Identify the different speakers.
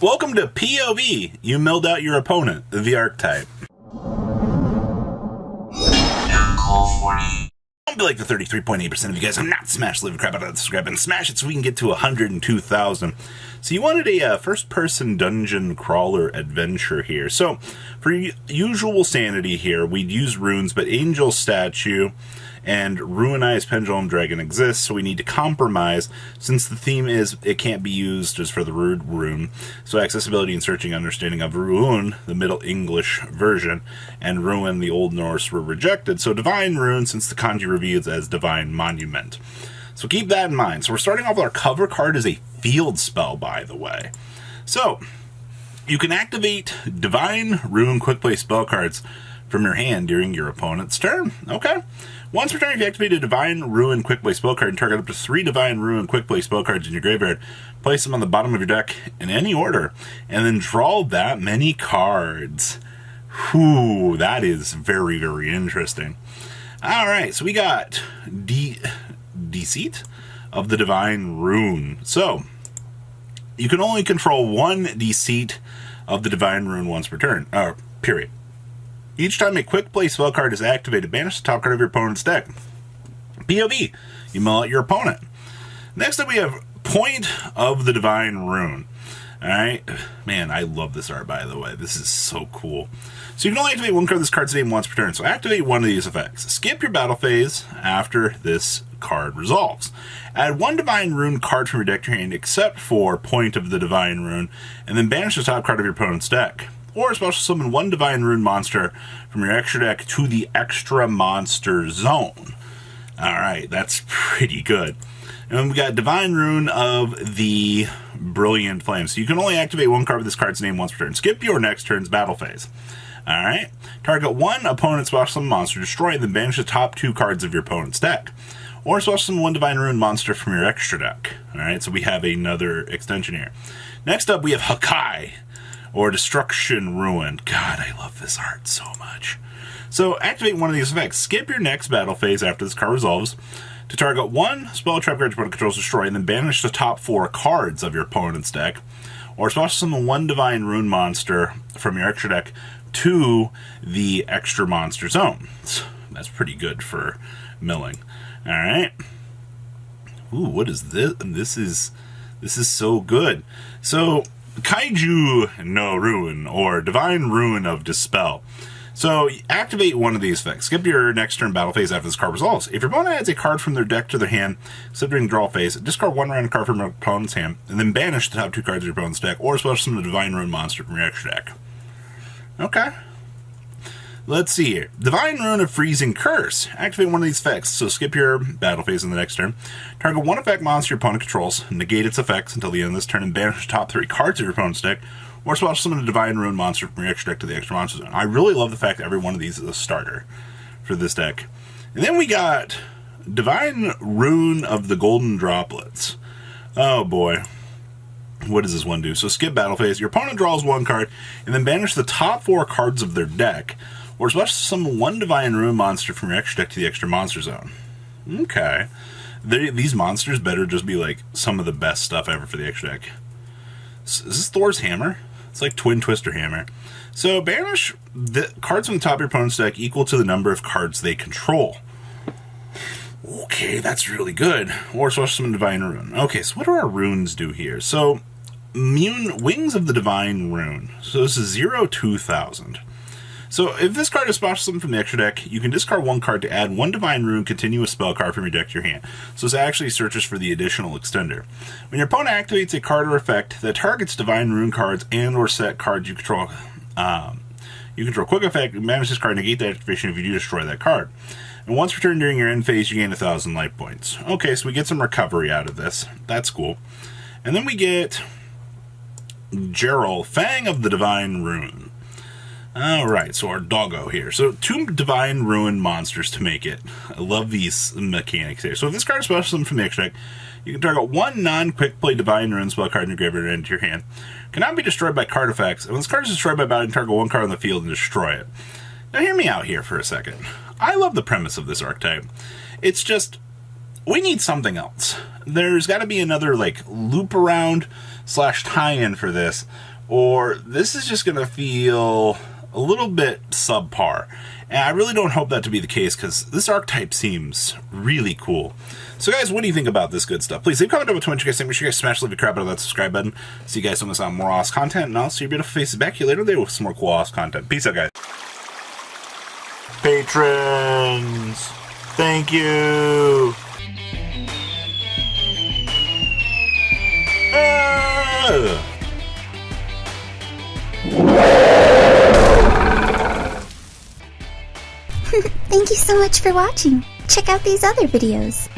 Speaker 1: Welcome to POV. You milled out your opponent, the Archetype. Don't be like the 33.8% of you guys. I'm not smash the crap out of that subscribe and smash it so we can get to 102,000. So you wanted a first-person dungeon crawler adventure here. So for usual sanity here, we'd use runes, but Angel Statue and Ruinized Pendulum Dragon exists, so we need to compromise, since the theme is it can't be used just for the rune. So accessibility and searching understanding of Ruin, the Middle English version, and Ruin, the Old Norse, were rejected. So Divine Rune, since the kanji reveals as Divine Monument. So keep that in mind. So we're starting off with our cover card as a field spell, by the way. So you can activate Divine Rune Quick Play spell cards from your hand during your opponent's turn. Okay. Once per turn, if you activate a Divine Ruin Quick Play spell card and target up to 3 Divine Ruin Quick Play spell cards in your graveyard, place them on the bottom of your deck in any order, and then draw that many cards. Whew, that is very, very interesting. Alright, so we got Deceit of the Divine Rune. So, you can only control one Deceit of the Divine Rune once per turn, period. Each time a quick play spell card is activated, banish the top card of your opponent's deck. POV, you mill out your opponent. Next up we have Point of the Divine Rune. Alright, man, I love this art, by the way. This is so cool. So you can only activate one card of this card's name once per turn, so activate one of these effects. Skip your battle phase after this card resolves. Add one Divine Rune card from your deck to your hand, except for Point of the Divine Rune, and then banish the top card of your opponent's deck. Or special summon one Divine Rune monster from your extra deck to the extra monster zone. Alright, that's pretty good. And then we got Divine Rune of the Brilliant Flame. So you can only activate one card with this card's name once per turn. Skip your next turn's battle phase. Alright. Target one opponent's special summon monster, destroy, and then banish the top 2 cards of your opponent's deck. Or special summon one Divine Rune monster from your extra deck. Alright, so we have another extension here. Next up, we have Hakai, or Destruction Ruin. God, I love this art so much. So activate one of these effects. Skip your next battle phase after this card resolves to target one spell trap card your opponent controls, destroy, and then banish the top 4 cards of your opponent's deck. Or special summon one Divine Rune monster from your extra deck to the extra monster zone. That's pretty good for milling. Alright. Ooh, what is this? This is so good. So Kaiju no Ruin, or Divine Ruin of Dispel. So activate one of these effects. Skip your next turn battle phase after this card resolves. If your opponent adds a card from their deck to their hand, except during draw phase, discard one random card from your opponent's hand, and then banish the top 2 cards of your opponent's deck, or special summon the Divine Rune monster from your extra deck. Okay. Let's see here. Divine Rune of Freezing Curse. Activate one of these effects. So skip your battle phase in the next turn. Target one effect monster your opponent controls, negate its effects until the end of this turn, and banish the top 3 cards of your opponent's deck, or special summon a Divine Rune monster from your extra deck to the extra monster zone. I really love the fact that every one of these is a starter for this deck. And then we got Divine Rune of the Golden Droplets. Oh boy. What does this one do? So skip battle phase. Your opponent draws one card, and then banish the top 4 cards of their deck, or special summon one Divine Rune monster from your extra deck to the extra monster zone. Okay. These monsters better just be like some of the best stuff ever for the extra deck. Is this Thor's Hammer? It's like Twin Twister Hammer. So banish the cards from the top of your opponent's deck equal to the number of cards they control. Okay, that's really good. Or special summon Divine Rune. Okay, so what do our runes do here? So Wings of the Divine Rune. So this is 0-2000. So if this card is special summoned from the extra deck, you can discard one card to add one Divine Rune continuous spell card from your deck to your hand. So this actually searches for the additional extender. When your opponent activates a card or effect that targets Divine Rune cards and or set cards you control, quick effect, manage this card, negate that activation if you do destroy that card. And once per turn during your end phase, you gain 1,000 life points. Okay, so we get some recovery out of this. That's cool. And then we get Gerald, Fang of the Divine Rune. Alright, so our doggo here. So 2 Divine Ruin monsters to make it. I love these mechanics here. So if this card is special summoned from the extra deck, you can target one non-quick play Divine Ruin spell card in your graveyard and into your hand. Cannot be destroyed by card effects. And when this card is destroyed by battle, you can target one card on the field and destroy it. Now hear me out here for a second. I love the premise of this archetype. It's just, we need something else. There's got to be another like loop around slash tie-in for this, or this is just going to feel a little bit subpar. And I really don't hope that to be the case, because this archetype seems really cool. So guys, what do you think about this good stuff? Please leave a comment down below what you guys think. Make sure you guys smash the crap out of that subscribe button. See you guys on this on more awesome content, and I'll see your beautiful faces back here later today with some more cool awesome content. Peace out, guys. Patrons, thank you.
Speaker 2: Thank you so much for watching. Check out these other videos.